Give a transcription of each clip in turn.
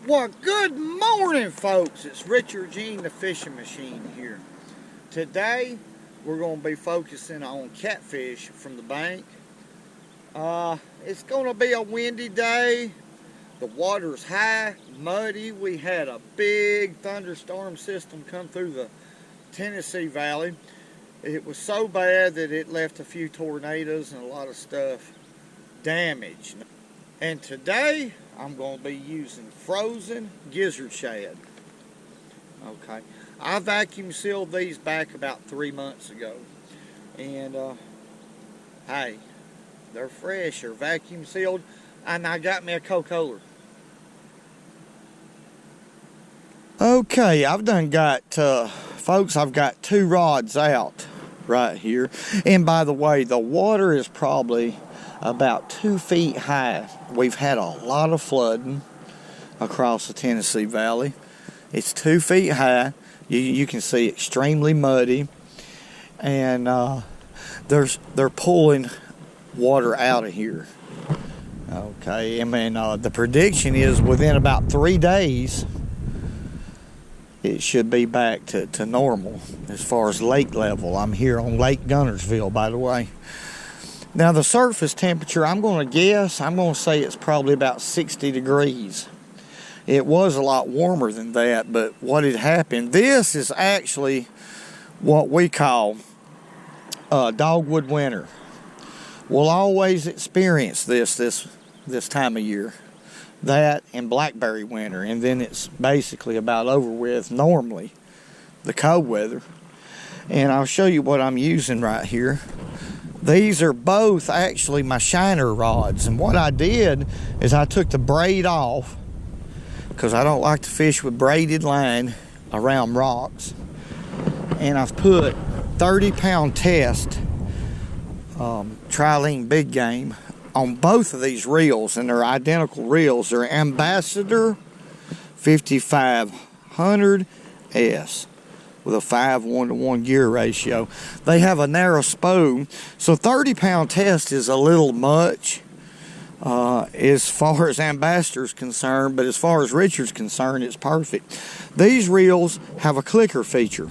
Well, good morning, folks. It's Richard Jean, the fishing machine here. Today, we're going to be focusing on catfish from the bank. It's going to be a windy day. The water's high, muddy. We had a big thunderstorm system come through the Tennessee Valley. It was so bad that it left a few tornadoes and a lot of stuff damaged. And today, I'm going to be using frozen gizzard shad. Okay, I vacuum sealed these back about 3 months ago. And, hey, they're fresh, they're vacuum sealed. And I got me a Coca-Cola. Okay, I've folks, I've got 2 rods out right here. And by the way, the water is probably about 2 feet high. We've had a lot of flooding across the Tennessee Valley. It's 2 feet high. You can see extremely muddy. And they're pulling water out of here. Okay, I mean, the prediction is within about 3 days, it should be back to normal as far as lake level. I'm here on Lake Guntersville, by the way. Now, the surface temperature, I'm going to say it's probably about 60 degrees. It was a lot warmer than that, but what had happened, this is actually what we call dogwood winter. We'll always experience this time of year. That and blackberry winter, and then it's basically about over with normally, the cold weather. And I'll show you what I'm using right here. These are both actually my shiner rods, and what I did is I took the braid off because I don't like to fish with braided line around rocks, and I've put 30-pound test trilene big game on both of these reels, and they're identical reels. They're Ambassador 5500S with a 5:1-to-1 gear ratio. They have a narrow spoon, so 30-pound test is a little much as far as Ambassador's concerned, but as far as Richard's concerned, it's perfect. These reels have a clicker feature.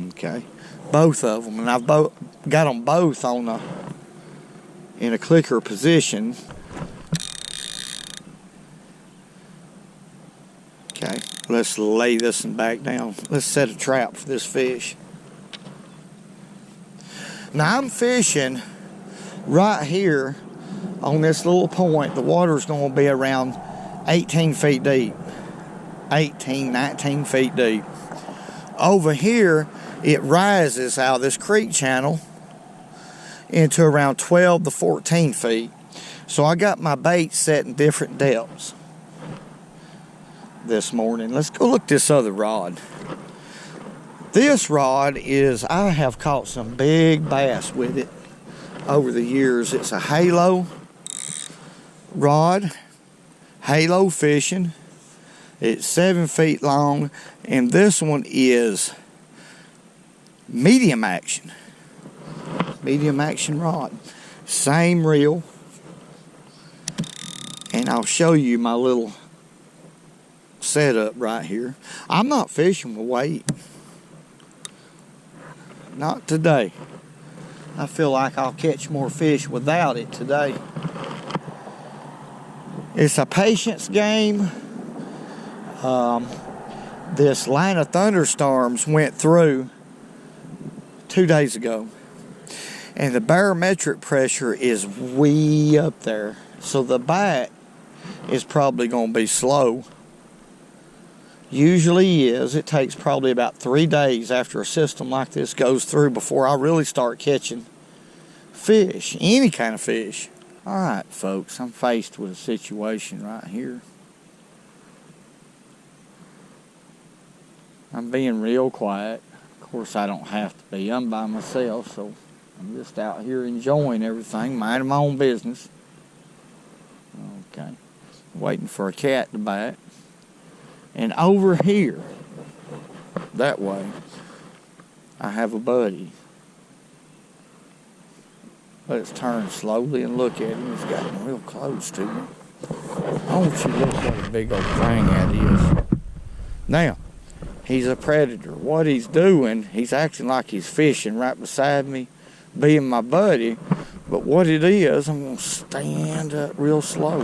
Okay, both of them, and I've got them both in a clicker position. Okay, let's lay this one back down. Let's set a trap for this fish. Now, I'm fishing right here on this little point. The water's going to be around 18 feet deep. 18, 19 feet deep. Over here, it rises out of this creek channel into around 12 to 14 feet. So I got my bait set in different depths this morning. Let's go look at this other rod. This rod I have caught some big bass with it over the years. It's a halo rod, halo fishing. It's 7 feet long, and this one is medium action rod. Same reel, and I'll show you my little setup right here. I'm not fishing with weight. Not today. I feel like I'll catch more fish without it today. It's a patience game. This line of thunderstorms went through 2 days ago, and the barometric pressure is way up there, so the bite is probably going to be slow. Usually is. It takes probably about 3 days after a system like this goes through before I really start catching fish, any kind of fish. All right, folks, I'm faced with a situation right here. I'm being real quiet. Of course, I don't have to be. I'm by myself, so I'm just out here enjoying everything, minding my own business. Okay, waiting for a cat to bite. And over here, that way, I have a buddy. Let's turn slowly and look at him. He's gotten real close to me. Don't you look what a big old thing that is. Now, he's a predator. What he's doing, he's acting like he's fishing right beside me, being my buddy. But what it is, I'm going to stand up real slow.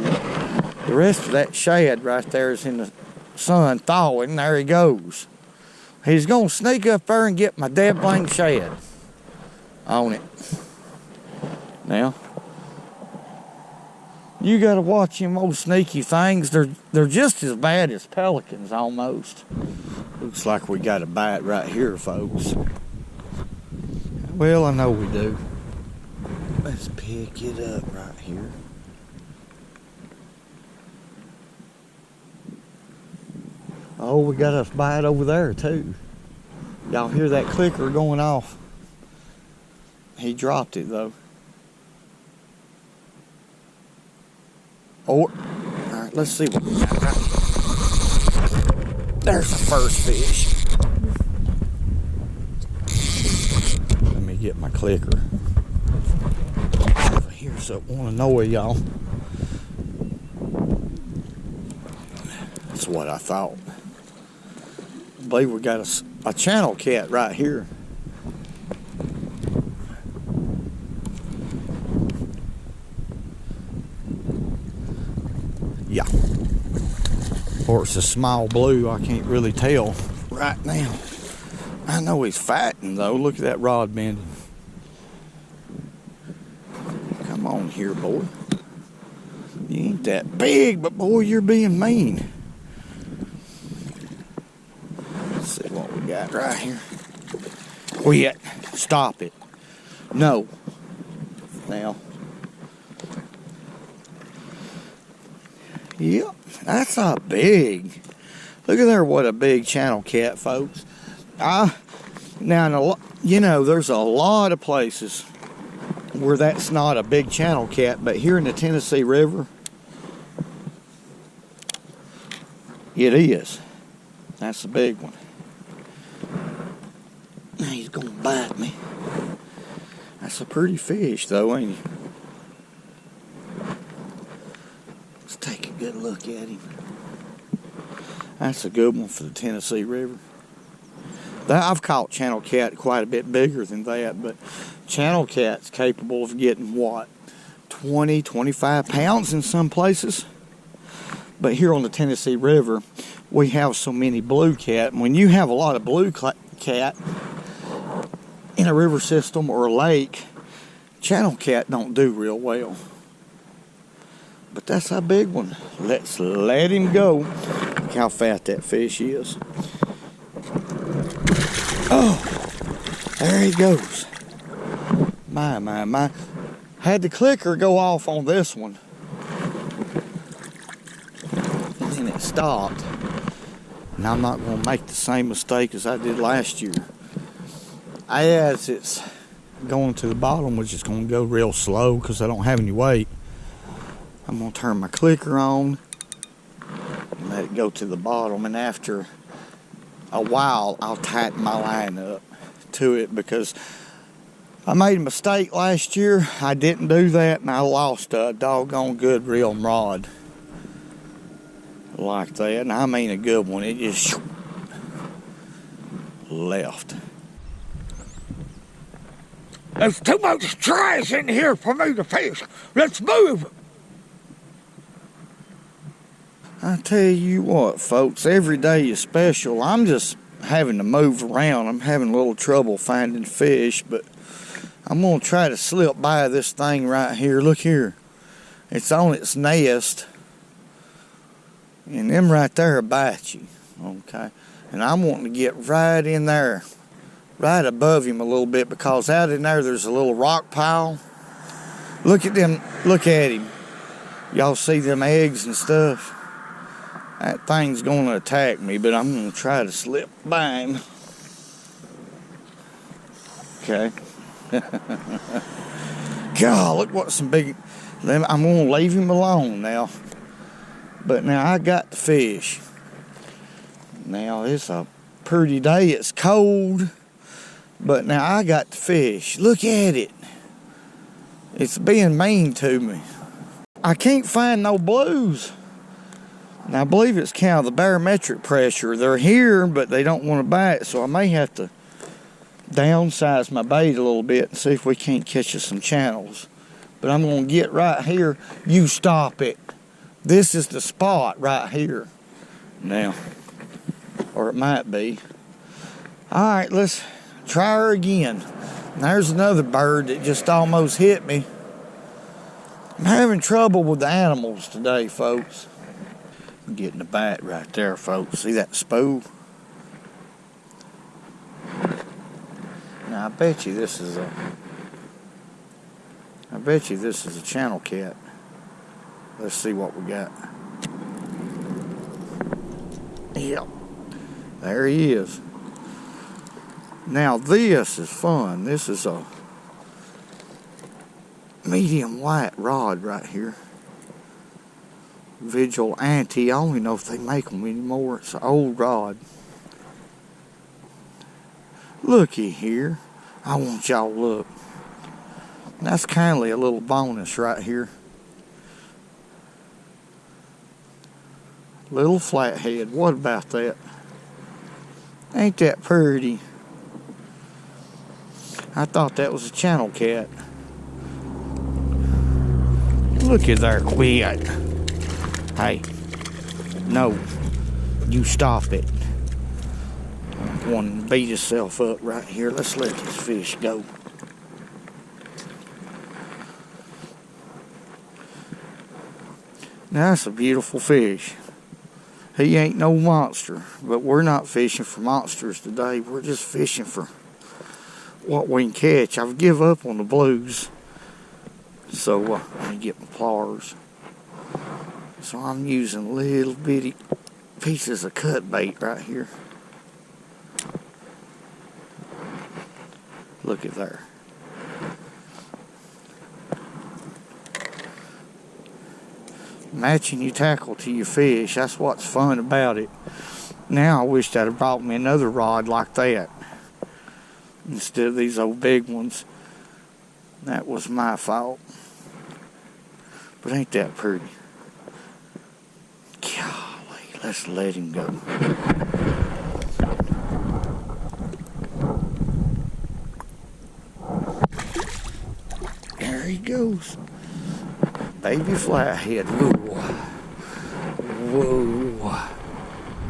The rest of that shad right there is in the sun thawing. There he goes. He's going to sneak up there and get my dead blank shad on it. Now, you got to watch them old sneaky things. They're just as bad as pelicans almost. Looks like we got a bite right here, folks. Well, I know we do. Let's pick it up right here. Oh, we got a bite over there too. Y'all hear that clicker going off? He dropped it though. Oh, all right, let's see what we got right here. There's the first fish. Let me get my clicker over here so it won't annoy y'all. That's what I thought. I believe we got a channel cat right here. Yeah. Or it's a small blue, I can't really tell right now. I know he's fighting though. Look at that rod bending. Come on here, boy. You ain't that big, but boy, you're being mean. Let's see what we got right here. Quit. Stop it. No. Now. Yep, that's a big. Look at there, what a big channel cat, folks. Now, you know, there's a lot of places where that's not a big channel cat, but here in the Tennessee River, it is. That's a big one. Now he's gonna bite me. That's a pretty fish, though, ain't he? Take a good look at him. That's a good one for the Tennessee River. I've caught channel cat quite a bit bigger than that, but channel cat's capable of getting what, 20, 25 pounds in some places. But here on the Tennessee River, we have so many blue cat. And when you have a lot of blue cat in a river system or a lake, channel cat don't do real well. But that's a big one. Let's let him go. Look how fat that fish is. Oh, there he goes. My. Had the clicker go off on this one. And then it stopped. And I'm not going to make the same mistake as I did last year. As it's going to the bottom, which is going to go real slow because I don't have any weight, I'm going to turn my clicker on and let it go to the bottom, and after a while I'll tighten my line up to it because I made a mistake last year. I didn't do that and I lost a doggone good reel rod like that, and I mean a good one. It just left. There's too much trash in here for me to fish. Let's move. I tell you what, folks, every day is special. I'm just having to move around. I'm having a little trouble finding fish, but I'm going to try to slip by this thing right here. Look here. It's on its nest. And them right there bite you. Okay. And I'm wanting to get right in there, right above him a little bit, because out in there there's a little rock pile. Look at them. Look at him. Y'all see them eggs and stuff? That thing's going to attack me, but I'm going to try to slip by him. Okay. God, look what some big... I'm going to leave him alone now. But now I got the fish. Now it's a pretty day. It's cold. But now I got the fish. Look at it. It's being mean to me. I can't find no blues. And I believe it's kind of the barometric pressure. They're here, but they don't want to bite, so I may have to downsize my bait a little bit and see if we can't catch us some channels. But I'm going to get right here. You stop it. This is the spot right here. Now, or it might be. All right, let's try her again. There's another bird that just almost hit me. I'm having trouble with the animals today, folks. I'm getting the bite right there, folks. See that spool? Now, I bet you this is a channel cat. Let's see what we got. Yep. There he is. Now, this is fun. This is a medium white rod right here. Vigilante. I don't even know if they make them anymore. It's an old rod. Looky here. I want y'all to look. That's kindly a little bonus right here. Little flathead. What about that? Ain't that pretty? I thought that was a channel cat. Look at there, quit. Hey, no, you stop it. One beat himself up right here. Let's let this fish go. Now, that's a beautiful fish. He ain't no monster, but we're not fishing for monsters today. We're just fishing for what we can catch. I've give up on the blues. So, let me get my pliers. So I'm using little bitty pieces of cut bait right here. Look at there. Matching your tackle to your fish, that's what's fun about it. Now I wish I'd have brought me another rod like that instead of these old big ones. That was my fault. But ain't that pretty? Golly, let's let him go. There he goes. Baby flathead. Whoa. Whoa.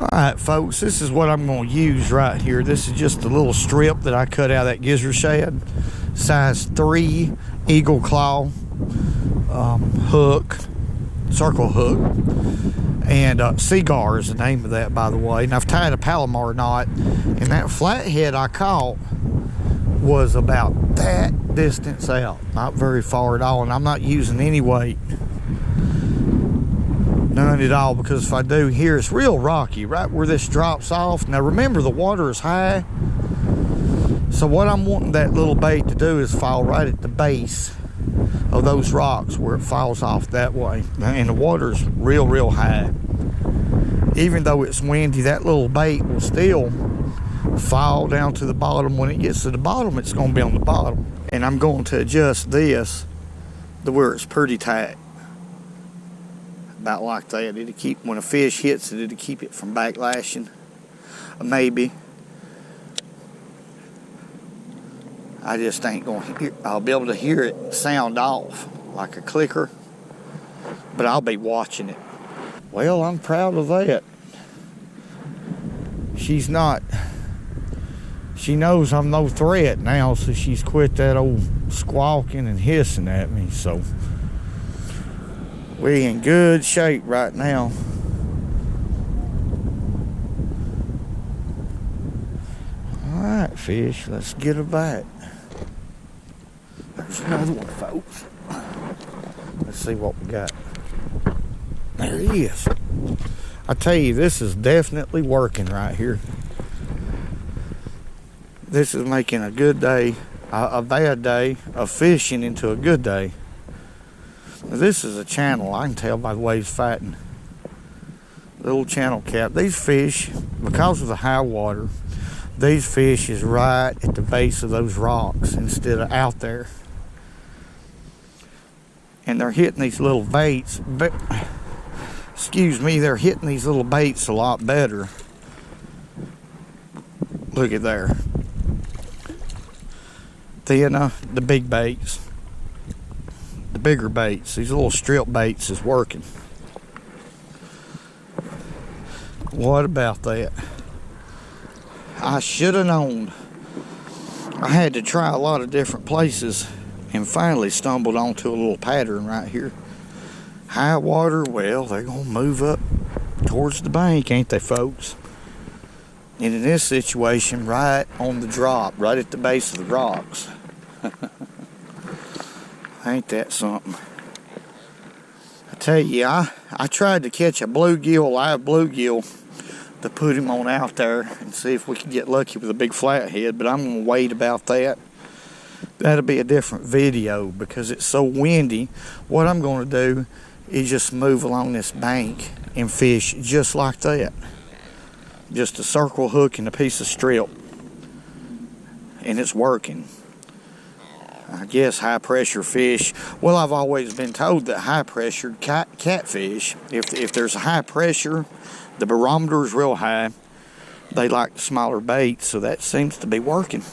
Alright, folks, this is what I'm going to use right here. This is just a little strip that I cut out of that gizzard shad. Size 3 eagle claw hook, circle hook. And Cigar is the name of that, by the way. And I've tied a Palomar knot. And that flathead I caught was about that distance out. Not very far at all. And I'm not using any weight. None at all, because if I do here, it's real rocky right where this drops off. Now remember, the water is high, so what I'm wanting that little bait to do is fall right at the base of those rocks where it falls off that way. And the water's real high. Even though it's windy, that little bait will still fall down to the bottom. When it gets to the bottom, it's going to be on the bottom. And I'm going to adjust this to where it's pretty tight. About like that. It'll keep, when a fish hits it, it'll keep it from backlashing. Maybe. I just ain't going to hear, I'll be able to hear it sound off like a clicker, but I'll be watching it. Well, I'm proud of that. She's not, she knows I'm no threat now, so she's quit that old squawking and hissing at me, so we in good shape right now. Alright, fish, let's get a bite. There's another one, folks. Let's see what we got. There he is. I tell you, this is definitely working right here. This is making a good day, a bad day of fishing into a good day. Now, this is a channel. I can tell by the way he's fighting. Little channel cap. These fish, because of the high water, these fish is right at the base of those rocks instead of out there. And they're hitting these little baits. excuse me, they're hitting these little baits a lot better. Look at there. The big baits, the bigger baits, these little strip baits is working. What about that? I should have known. I had to try a lot of different places and finally stumbled onto a little pattern right here. High water, well, they're gonna move up towards the bank, ain't they, folks? And in this situation, right on the drop, right at the base of the rocks. Ain't that something? I tell you, I tried to catch a bluegill, live bluegill, to put him on out there and see if we could get lucky with a big flathead, but I'm gonna wait about that. That'll be a different video because it's so windy. What I'm gonna do is just move along this bank and fish just like that. Just a circle hook and a piece of strip, and it's working. I guess high pressure fish, well, I've always been told that high pressure catfish, if there's a high pressure, the barometer is real high, they like the smaller baits, so that seems to be working.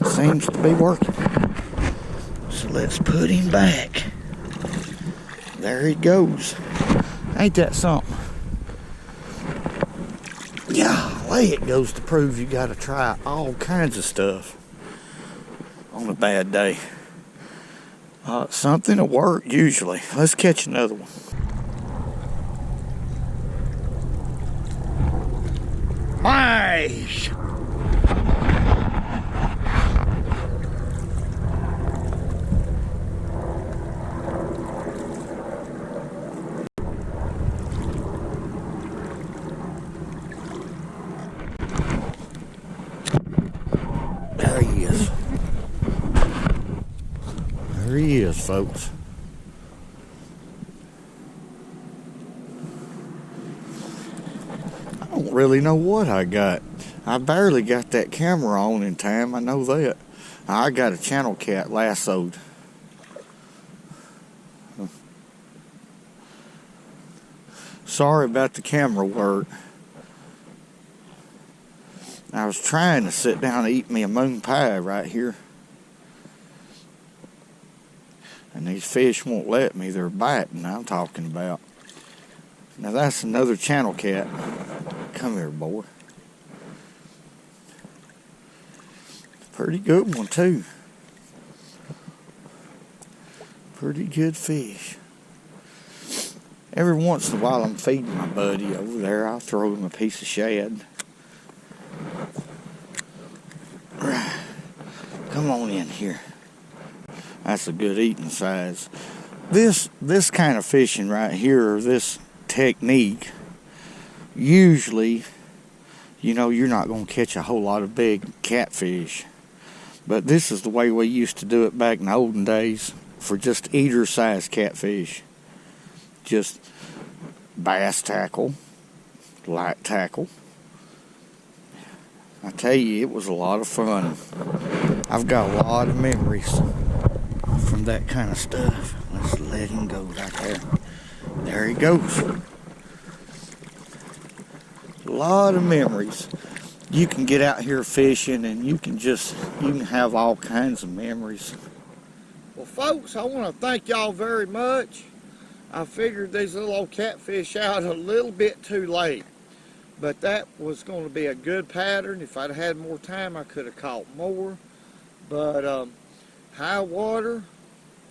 Seems to be working. So let's put him back. There he goes. Ain't that something? Golly, it goes to prove you gotta try all kinds of stuff on a bad day. Something will work usually. Let's catch another one. Nice! There he is. There he is, folks. I don't really know what I got. I barely got that camera on in time, I know that. I got a channel cat lassoed. Sorry about the camera work. I was trying to sit down and eat me a moon pie right here. And these fish won't let me. They're biting, I'm talking about. Now that's another channel cat. Come here, boy. Pretty good one, too. Pretty good fish. Every once in a while I'm feeding my buddy over there. I'll throw him a piece of shad. Come on in here. That's a good eating size. This kind of fishing right here, or this technique, usually, you know, you're not going to catch a whole lot of big catfish. But this is the way we used to do it back in the olden days for just eater size catfish. Just bass tackle, light tackle. I tell you, it was a lot of fun. I've got a lot of memories from that kind of stuff. Let's let him go right there. There he goes. A lot of memories. You can get out here fishing and you can have all kinds of memories. Well, folks, I want to thank y'all very much. I figured these little old catfish out a little bit too late. But that was going to be a good pattern. If I'd had more time, I could have caught more. But high water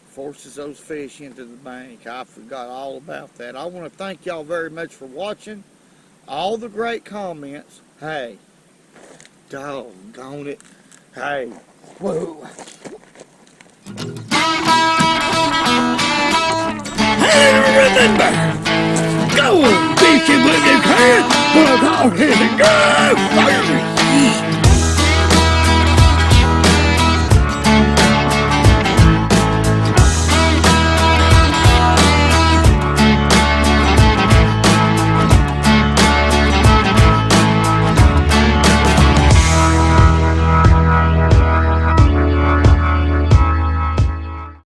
forces those fish into the bank. I forgot all about that. I want to thank y'all very much for watching. All the great comments. Hey, doggone it. Hey, whoa. Hey, remember, go fishing with your hand. Look out, here we go.